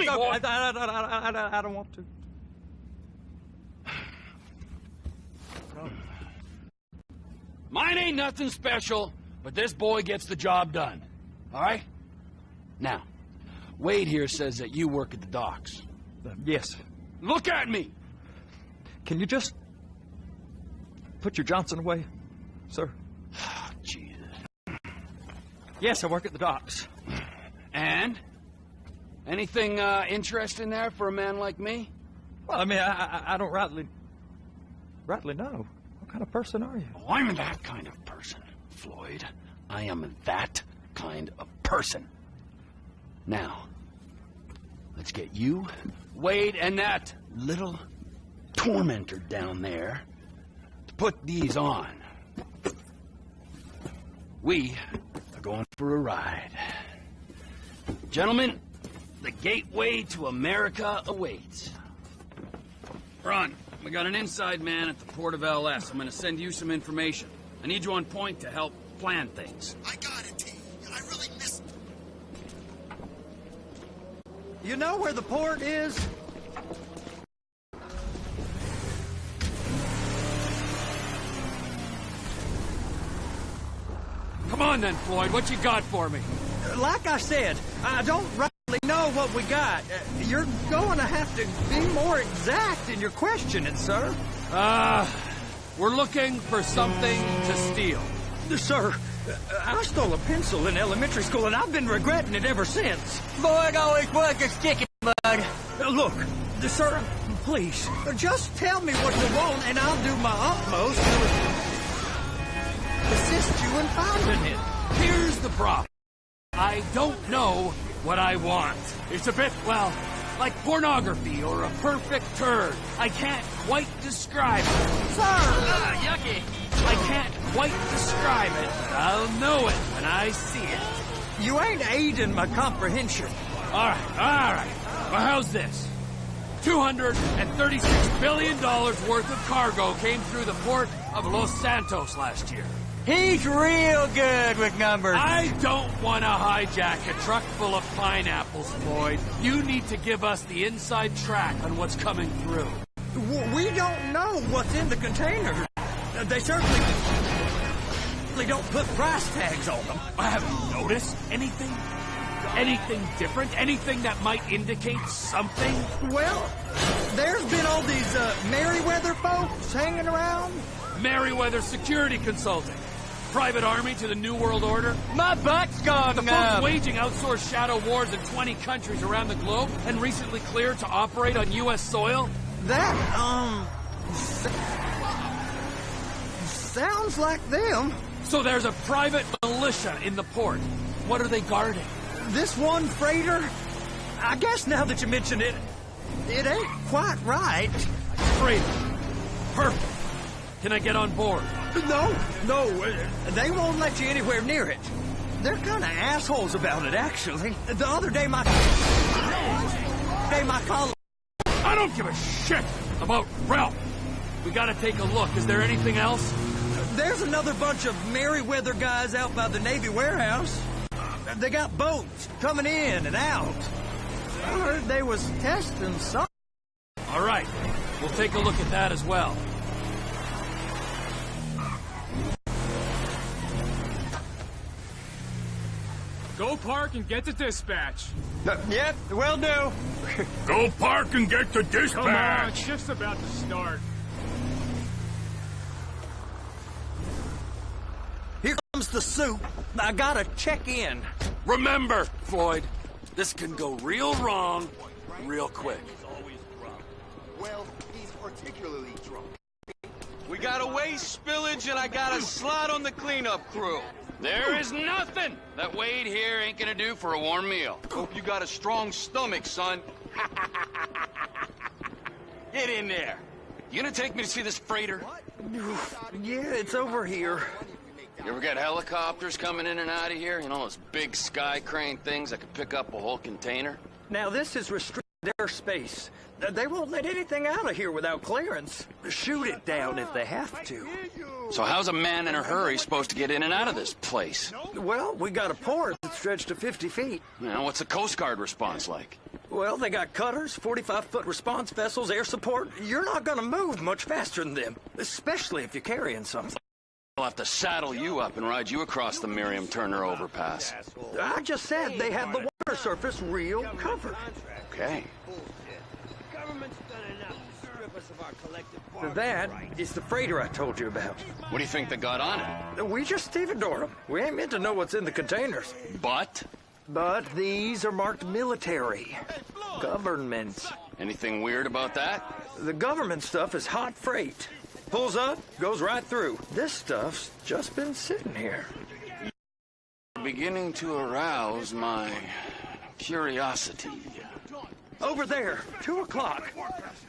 me, boy! I don't want to. Mine ain't nothing special, but this boy gets the job done. All right? Now, Wade here says that you work at the docks. Yes. Look at me! Can you just put your Johnson away, sir? Jesus. Yes, I work at the docks. And? Anything interesting there for a man like me? Well, I mean, I don't rightly know. What kind of person are you? Oh, I'm that kind of person, Floyd. I am that kind of person. Now, let's get you, Wade, and that little tormentor down there to put these on. We are going for a ride. Gentlemen, the gateway to America awaits. Ron, we got an inside man at the port of LS. I'm gonna send you some information. I need you on point to help plan things. I got it, T. I really missed. You know where the port is? Come on then, Floyd. What you got for me? Like I said, I don't rightly know what we got. You're going to have to be more exact in your questioning, sir. We're looking for something to steal. Sir, I stole a pencil in elementary school, and I've been regretting it ever since. Boy, always work a sticky bud. Look, sir, please, just tell me what you want, and I'll do my utmost to assist you in finding it. Here's the problem. I don't know what I want. It's a bit, well, like pornography or a perfect turd. I can't quite describe it. Sir! Yucky. I can't quite describe it, but I'll know it when I see it. You ain't aiding my comprehension. All right. Well, how's this? $236 billion worth of cargo came through the port of Los Santos last year. He's real good with numbers. I don't want to hijack a truck full of pineapples, Floyd. You need to give us the inside track on what's coming through. We don't know what's in the containers. They certainly don't put price tags on them. Have you noticed anything? Anything different? Anything that might indicate something? Well, there's been all these Merryweather folks hanging around. Merryweather Security Consulting. Private army to the New World Order. My butt's gone The numb. folks waging outsourced shadow wars in 20 countries around the globe and recently cleared to operate on U.S. soil. That, sounds like them. So there's a private militia in the port. What are they guarding? This one freighter, I guess now that you mention it, it ain't quite right. Freighter. Perfect. Can I get on board? No, they won't let you anywhere near it. They're kind of assholes about it, actually. The other day, my colleague... I don't give a shit about Ralph. We gotta take a look. Is there anything else? There's another bunch of Merryweather guys out by the Navy warehouse. They got boats coming in and out. I heard they was testing something. All right. We'll take a look at that as well. Go park and get to dispatch. Yep, will do. Go park and get to dispatch. Come on, shift's about to start. Here comes the soup. I gotta check in. Remember, Floyd, this can go real wrong real quick. Well, he's particularly drunk. We got a waste spillage and I got a slot on the cleanup crew. There is nothing that Wade here ain't gonna do for a warm meal. Hope you got a strong stomach, son. Get in there. You gonna take me to see this freighter? Yeah, it's over here. You ever got helicopters coming in and out of here? You know, those big sky crane things that could pick up a whole container? Now, this is restricted airspace. They won't let anything out of here without clearance. Shoot it down if they have to. So how's a man in a hurry supposed to get in and out of this place? Well, we got a port that stretched to 50 feet. You know, what's the Coast Guard response like? Well, they got cutters, 45-foot response vessels, air support. You're not gonna move much faster than them, especially if you're carrying something. I'll have to saddle you up and ride you across the Miriam Turner overpass. I just said they have the water surface real covered. Okay. That is the freighter I told you about. What do you think they got on it? We just stevedore them. We ain't meant to know what's in the containers. But? But these are marked military. Government. Anything weird about that? The government stuff is hot freight. Pulls up, goes right through. This stuff's just been sitting here. Beginning to arouse my curiosity. Over there, 2 o'clock.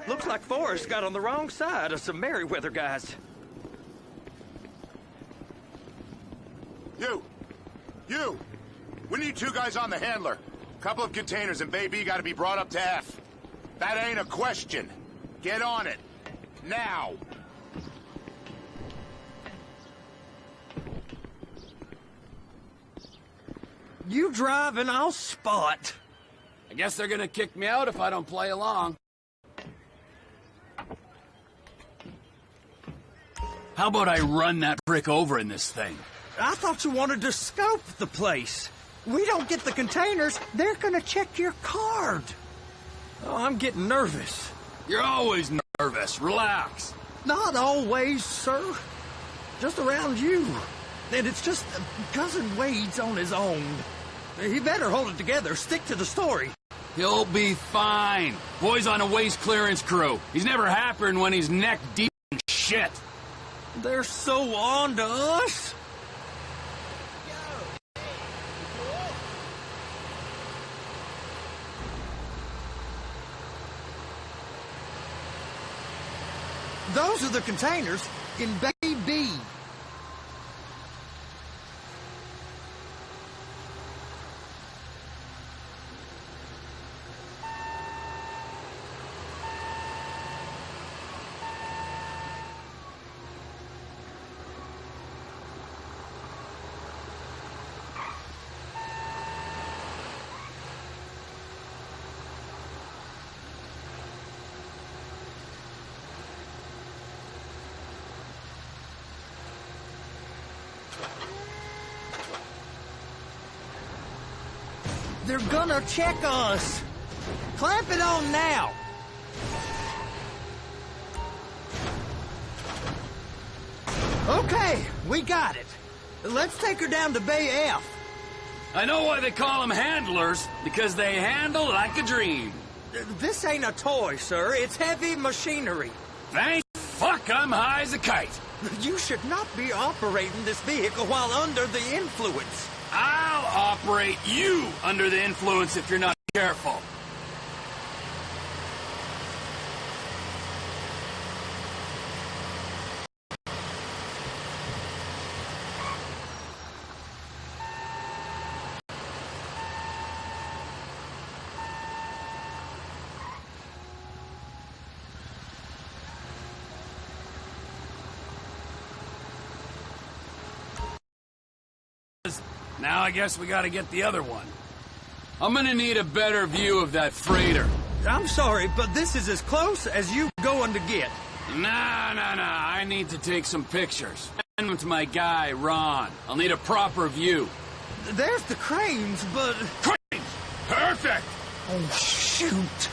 Looks like Forrest got on the wrong side of some Merryweather guys. You! We need 2 guys on the handler. Couple of containers and Baby gotta be brought up to F. That ain't a question. Get on it. Now! You drive and I'll spot. I guess they're gonna kick me out if I don't play along. How about I run that brick over in this thing? I thought you wanted to scope the place. We don't get the containers, they're gonna check your card. Oh, I'm getting nervous. You're always nervous. Relax. Not always, sir. Just around you. And it's just Cousin Wade's on his own. He better hold it together, stick to the story. He'll be fine. Boy's on a waste clearance crew. He's never happier than when he's neck deep in shit. They're so on to us. Those are the containers in Bay B. They're gonna check us. Clamp it on now. Okay, we got it. Let's take her down to Bay F. I know why they call them handlers, because they handle like a dream. This ain't a toy, sir. It's heavy machinery. Thank fuck I'm high as a kite. You should not be operating this vehicle while under the influence. I'll operate you under the influence if you're not careful. Now I guess we gotta get the other one. I'm gonna need a better view of that freighter. I'm sorry, but this is as close as you going to get. Nah. I need to take some pictures. Send them to my guy, Ron. I'll need a proper view. There's the cranes, but... Cranes! Perfect! Oh, shoot.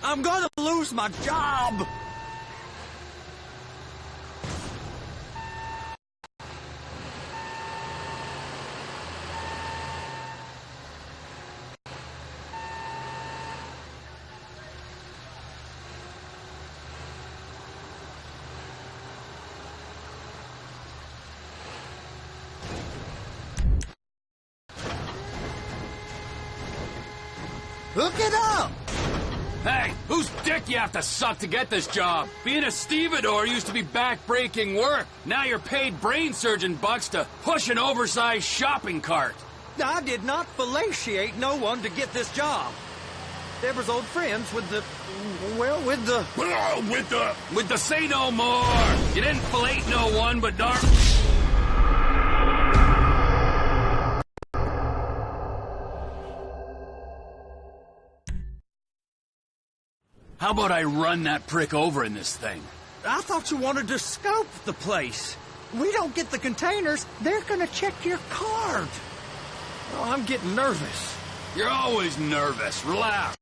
I'm gonna lose my job! Hook it up! Hey, whose dick you have to suck to get this job? Being a stevedore used to be back-breaking work. Now you're paid brain surgeon bucks to push an oversized shopping cart. I did not fellatiate no one to get this job. Deborah's old friends with the... well, with the... With the say no more! You didn't fillet no one, but darn... How about I run that prick over in this thing? I thought you wanted to scope the place. We don't get the containers, they're gonna check your card. Oh, I'm getting nervous. You're always nervous. Relax.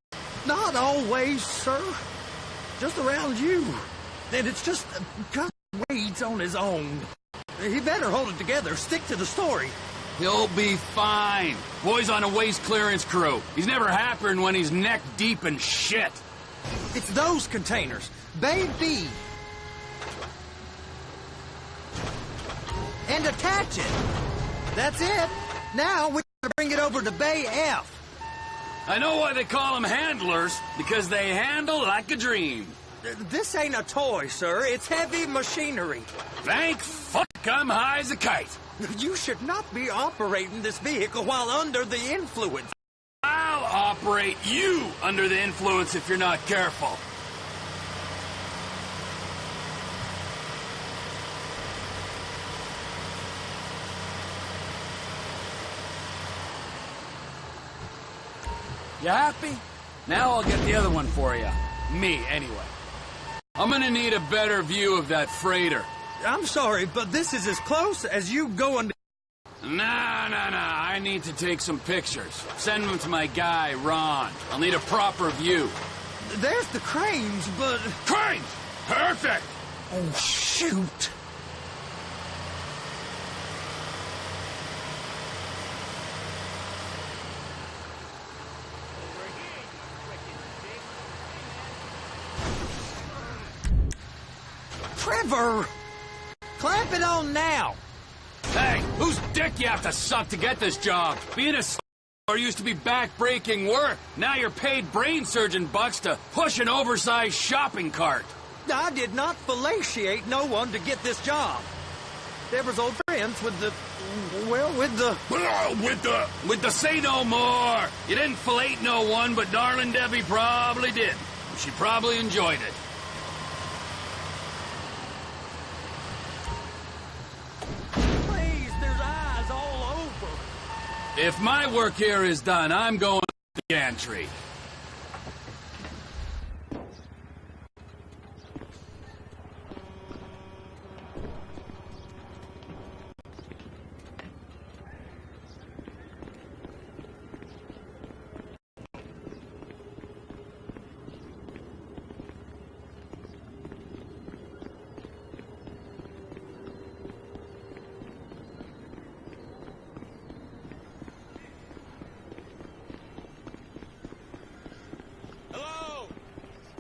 Not always, sir. Just around you. And it's just... Gus Wade's on his own. He better hold it together. Stick to the story. He'll be fine. Boy's on a waste clearance crew. He's never happier when he's neck deep in shit. It's those containers. Bay B. And attach it. That's it. Now we gotta bring it over to Bay F. I know why they call them handlers, because they handle like a dream. This ain't a toy, sir. It's heavy machinery. Thank fuck I'm high as a kite. You should not be operating this vehicle while under the influence. I'll operate you under the influence if you're not careful. You happy? Now I'll get the other one for you. Me, anyway. I'm gonna need a better view of that freighter. I'm sorry, but this is as close as you going to... Nah. I need to take some pictures. Send them to my guy, Ron. I'll need a proper view. There's the cranes, but... Cranes! Perfect! Oh, shoot. Trevor! Clamp it on now! Hey, whose dick you have to suck to get this job? Being a or used to be back-breaking work. Now you're paid brain surgeon bucks to push an oversized shopping cart. I did not fellatiate no one to get this job. Deborah's old friends with the... well, with the... With the say no more! You didn't fillet no one, but darling Debbie probably did. She probably enjoyed it. Please, there's eyes all over. If my work here is done, I'm going to the gantry.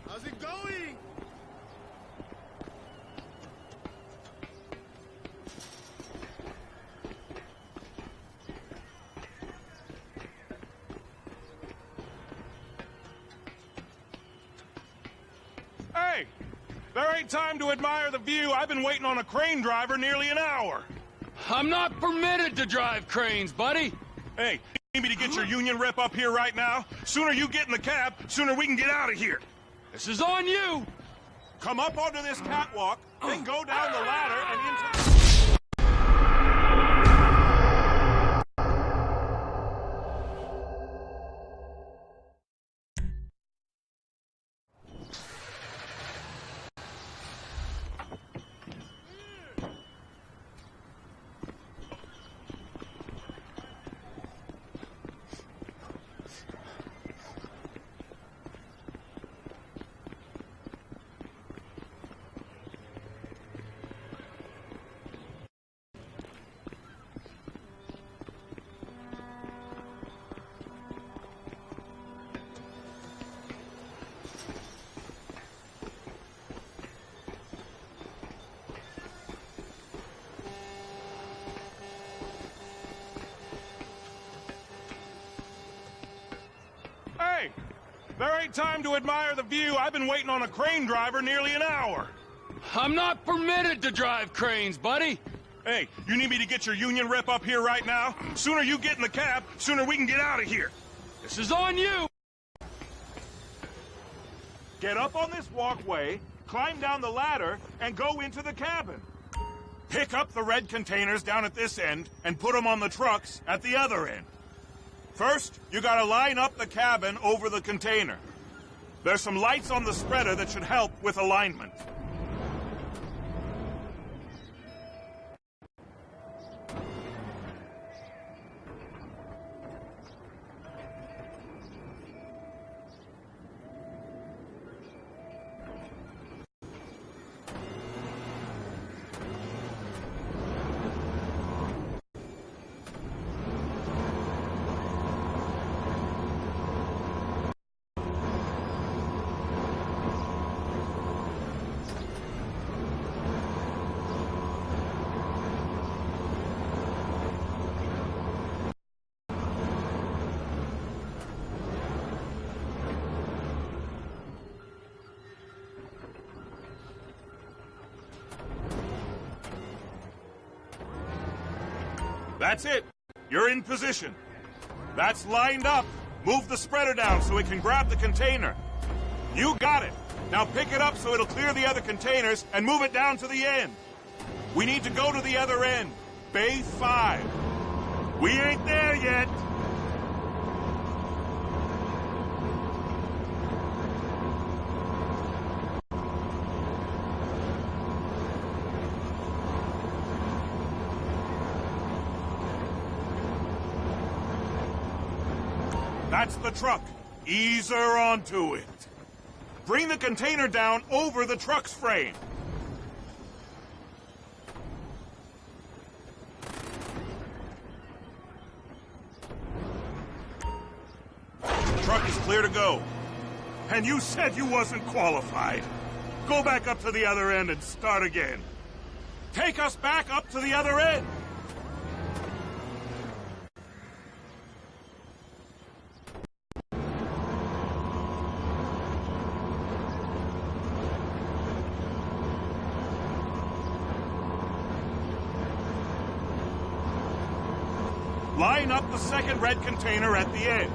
How's it going? Hey! There ain't time to admire the view. I've been waiting on a crane driver nearly an hour. I'm not permitted to drive cranes, buddy. Hey, you need me to get your union rep up here right now? Sooner you get in the cab, sooner we can get out of here. This is on you. Come up onto this catwalk, then go down the ladder and into... Hey! There ain't time to admire the view. I've been waiting on a crane driver nearly an hour. I'm not permitted to drive cranes, buddy. Hey, you need me to get your union rep up here right now? Sooner you get in the cab, sooner we can get out of here. This is on you! Get up on this walkway, climb down the ladder, and go into the cabin. Pick up the red containers down at this end and put them on the trucks at the other end. First, you gotta line up the cabin over the container. There's some lights on the spreader that should help with alignment. That's it. You're in position. That's lined up. Move the spreader down so it can grab the container. You got it. Now pick it up so it'll clear the other containers and move it down to the end. We need to go to the other end. Bay 5. We ain't there yet. That's the truck. Ease her onto it. Bring the container down over the truck's frame. The truck is clear to go. And you said you wasn't qualified. Go back up to the other end and start again. Take us back up to the other end. Line up the second red container at the end.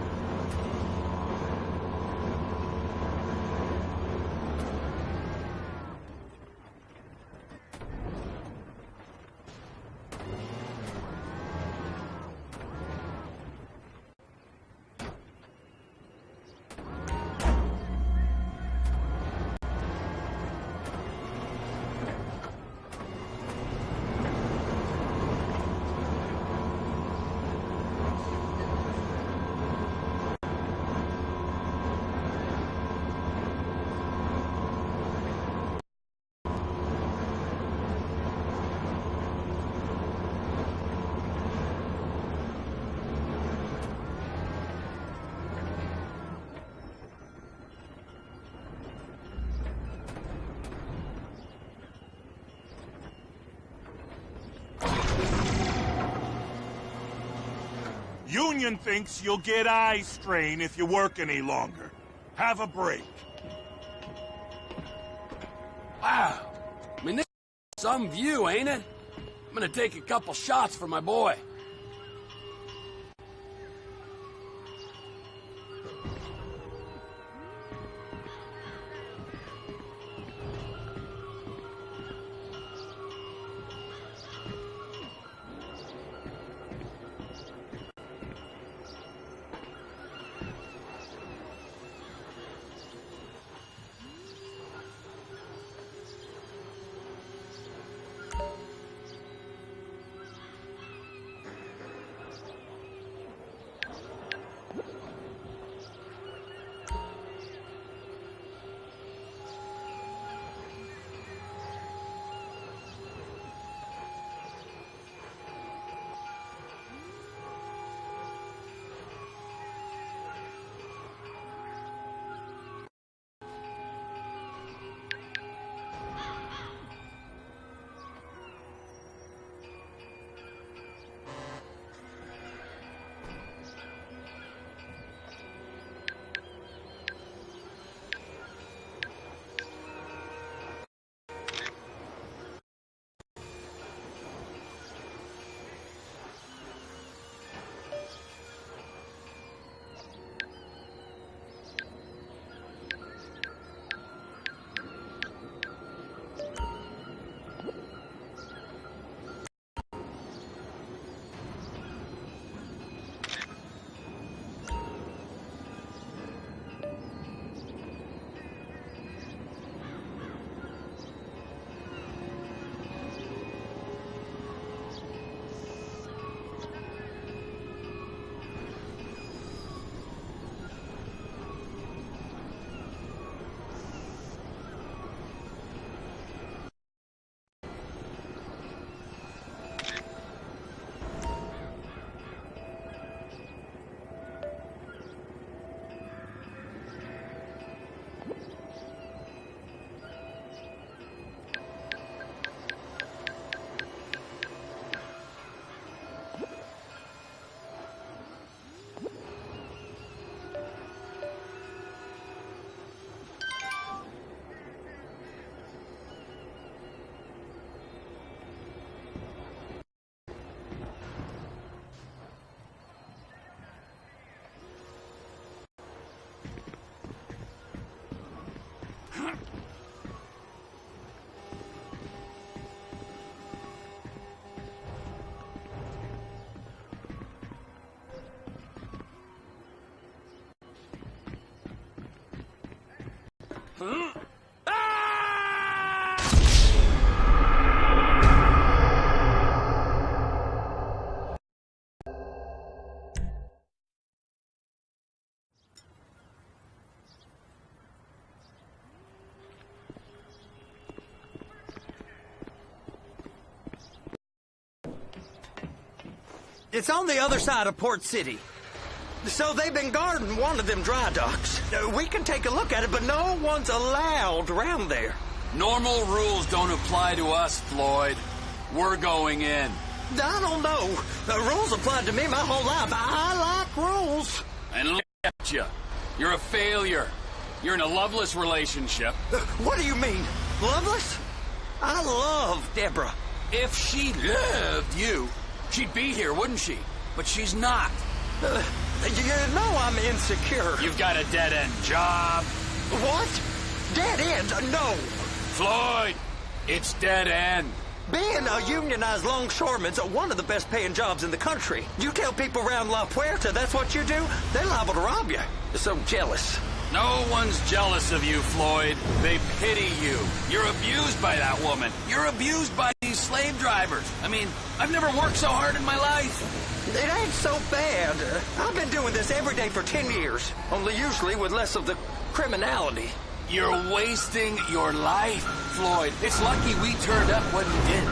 Union thinks you'll get eye strain if you work any longer. Have a break. Wow. I mean, this is some view, ain't it? I'm gonna take a couple shots for my boy. It's on the other side of Port City. So they've been guarding one of them dry docks. We can take a look at it, but no one's allowed around there. Normal rules don't apply to us, Floyd. We're going in. I don't know. The rules applied to me my whole life. I like rules. And look at you. You're a failure. You're in a loveless relationship. What do you mean? Loveless? I love Deborah. If she loved you, she'd be here, wouldn't she? But she's not. You know I'm insecure. You've got a dead-end job. What? Dead end? No. Floyd, it's dead end. Being a unionized longshoreman's one of the best paying jobs in the country. You tell people around La Puerta that's what you do, they're liable to rob you. They're so jealous. No one's jealous of you, Floyd. They pity you. You're abused by that woman. You're abused by these slave drivers. I mean, I've never worked so hard in my life. It ain't so bad. I've been doing this every day for 10 years, only usually with less of the criminality. You're wasting your life, Floyd. It's lucky we turned up when we did.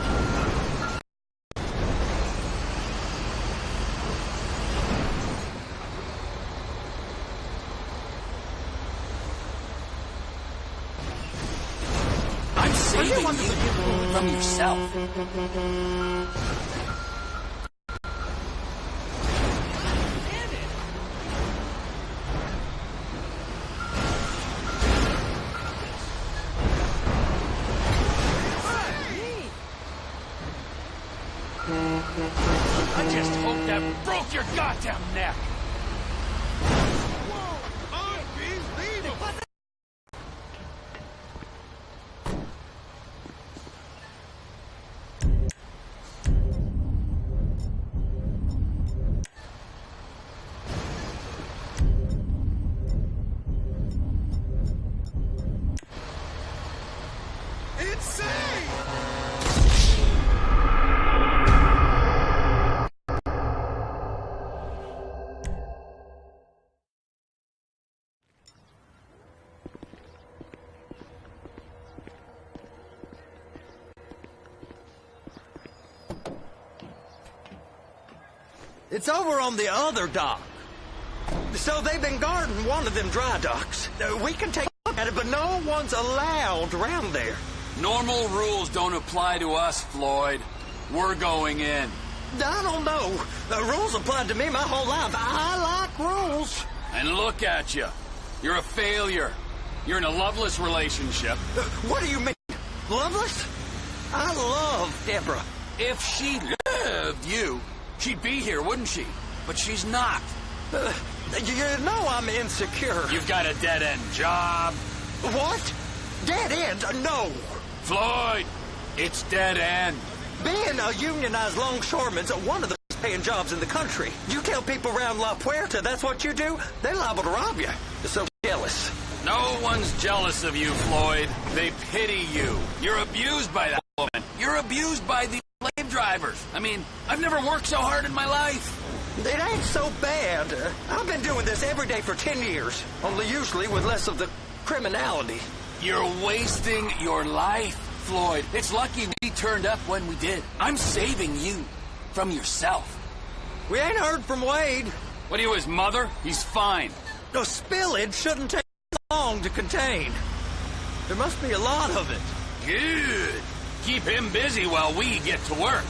I'm saving you from yourself. I just hope that broke your goddamn neck. It's over on the other dock. So they've been guarding one of them dry docks. We can take a look at it, but no one's allowed around there. Normal rules don't apply to us, Floyd. We're going in. I don't know. The rules applied to me my whole life. I like rules. And look at you. You're a failure. You're in a loveless relationship. What do you mean? Loveless? I love Deborah. If she loved you, she'd be here, wouldn't she? But she's not. You know I'm insecure. You've got a dead-end job. What? Dead end? No. Floyd, it's dead end. Being a unionized longshoreman's one of the best paying jobs in the country. You tell people around La Puerta that's what you do, they're liable to rob you. They're so jealous. No one's jealous of you, Floyd. They pity you. You're abused by that woman. You're abused by these slave drivers. I mean, I've never worked so hard in my life. It ain't so bad. I've been doing this every day for 10 years, only usually with less of the criminality. You're wasting your life, Floyd. It's lucky we turned up when we did. I'm saving you from yourself. We ain't heard from Wade. What are you, his mother? He's fine. No, spillage shouldn't take long to contain. There must be a lot of it. Good. Keep him busy while we get to work.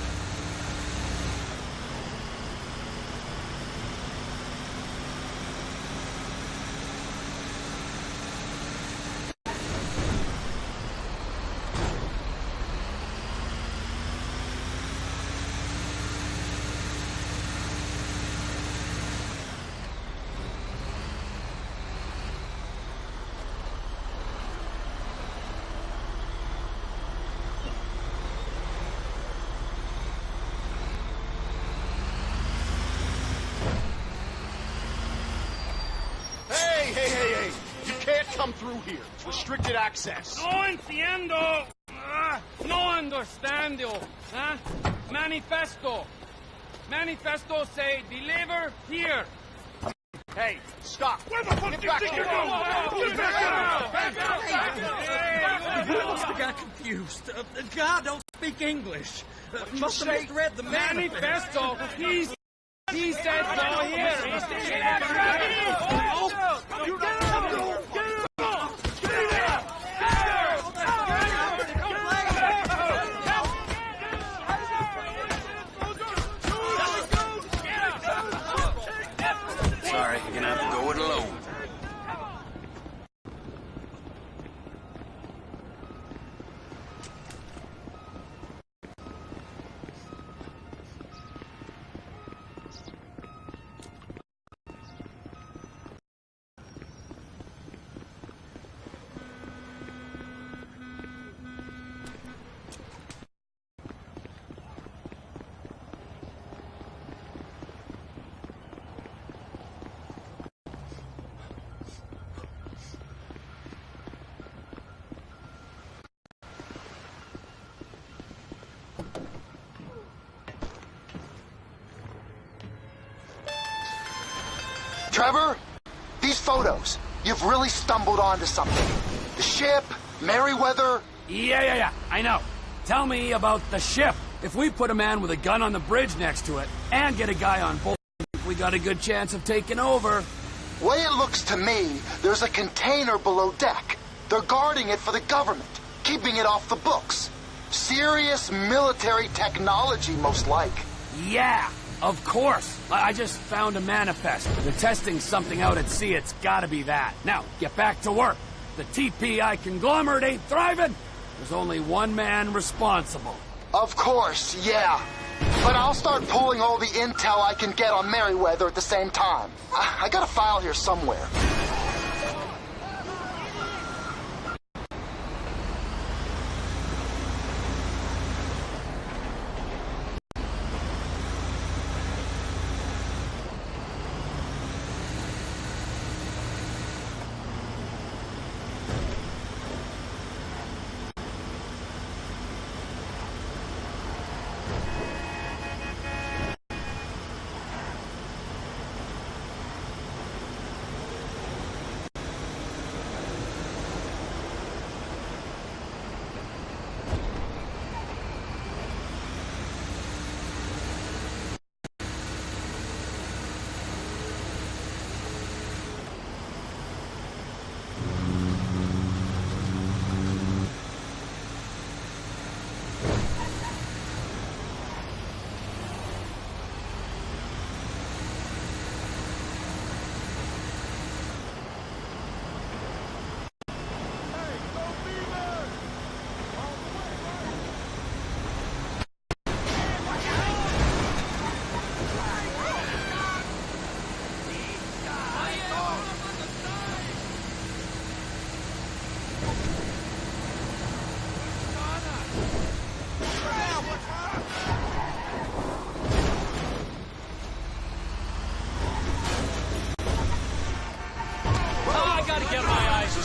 come through here. It's restricted access. No entiendo. No understando. Huh? Manifesto. Manifesto say deliver here. Hey, stop. Where the fuck do you think you're going? I must have got confused. The guy don't speak English. Must have misread the manifesto. Manifesto. He said go here. Sorry, you're gonna have to go it alone. Trevor, these photos, you've really stumbled onto something. The ship, Merryweather. Yeah. I know. Tell me about the ship. If we put a man with a gun on the bridge next to it and get a guy on board, we got a good chance of taking over. Way it looks to me, there's a container below deck. They're guarding it for the government, keeping it off the books. Serious military technology, most like. Yeah, of course. I just found a manifest. They're testing something out at sea. It's gotta be that. Now, get back to work. The TPI conglomerate ain't thriving. There's only one man responsible. Of course, yeah. But I'll start pulling all the intel I can get on Merryweather at the same time. I got a file here somewhere.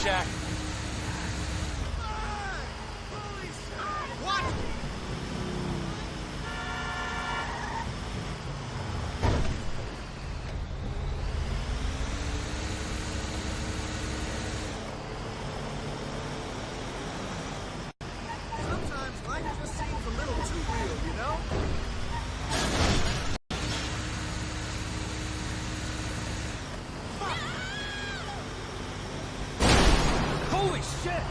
Jack. Sometimes life just seems a little too real, you know? Holy shit!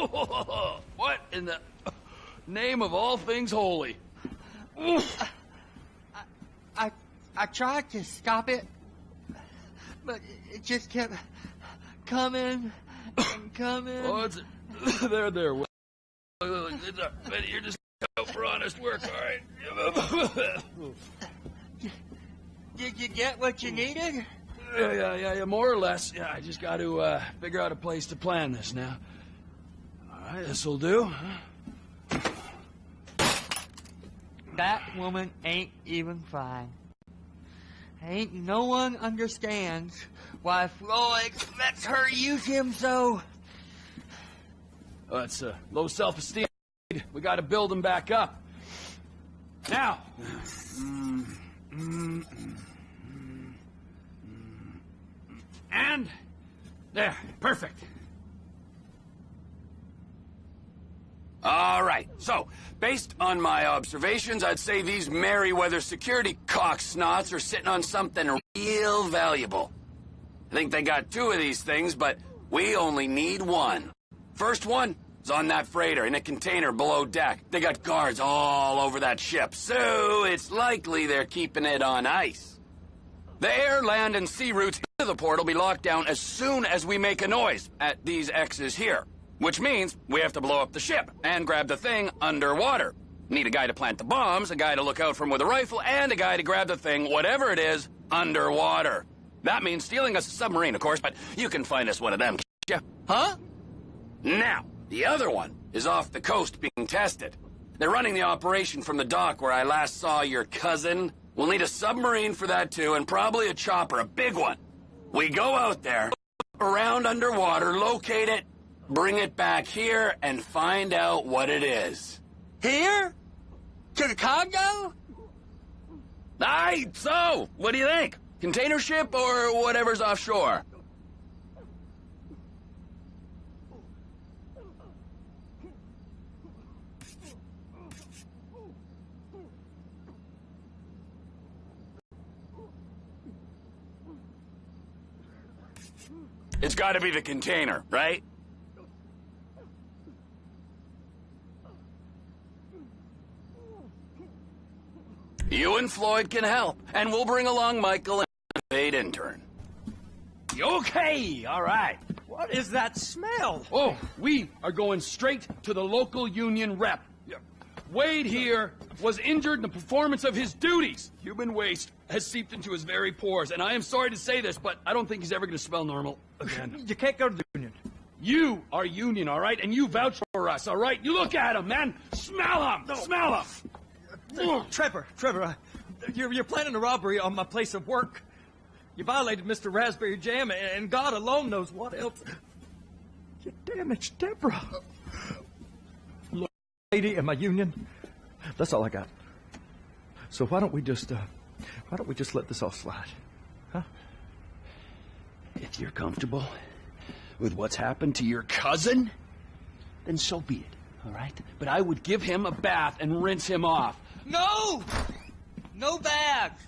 What in the name of all things holy? I tried to stop it, but it just kept coming and coming. Oh, it's there. You're just out for honest work, all right? Did you get what you needed? Yeah, more or less. Yeah, I just got to figure out a place to plan this now. All right, this'll do. That woman ain't even fine. Ain't no one understands why Floyd lets her use him so. Oh, that's low self-esteem. We got to build him back up. Now. And there, perfect. All right, so, based on my observations, I'd say these Merryweather security cocksnots are sitting on something real valuable. I think they got 2 of these things, but we only need 1. First one is on that freighter in a container below deck. They got guards all over that ship, so it's likely they're keeping it on ice. The air, land, and sea routes into the port will be locked down as soon as we make a noise at these X's here. Which means we have to blow up the ship and grab the thing underwater. Need a guy to plant the bombs, a guy to look out for him with a rifle, and a guy to grab the thing, whatever it is, underwater. That means stealing us a submarine, of course, but you can find us one of them, can't you? Huh? Now, the other one is off the coast being tested. They're running the operation from the dock where I last saw your cousin. We'll need a submarine for that too, and probably a chopper, a big one. We go out there, around underwater, locate it, bring it back here, and find out what it is. Here? To the Congo? Aye, so, what do you think? Container ship or whatever's offshore? It's got to be the container, right? You and Floyd can help, and we'll bring along Michael and a paid intern. Okay, all right. What is that smell? Oh, we are going straight to the local union rep. Wade here was injured in the performance of his duties. Human waste has seeped into his very pores, and I am sorry to say this, but I don't think he's ever going to smell normal again. You can't go to the union. You are union, all right? And you vouch for us, all right? You look at him, man. Smell him. No. Smell him. Trevor, you're planning a robbery on my place of work. You violated Mr. Raspberry Jam, and God alone knows what else. You damaged Deborah. Look, lady, and my union, that's all I got. So why don't we just let this all slide, huh? If you're comfortable with what's happened to your cousin, then so be it, all right? But I would give him a bath and rinse him off. No! No bags!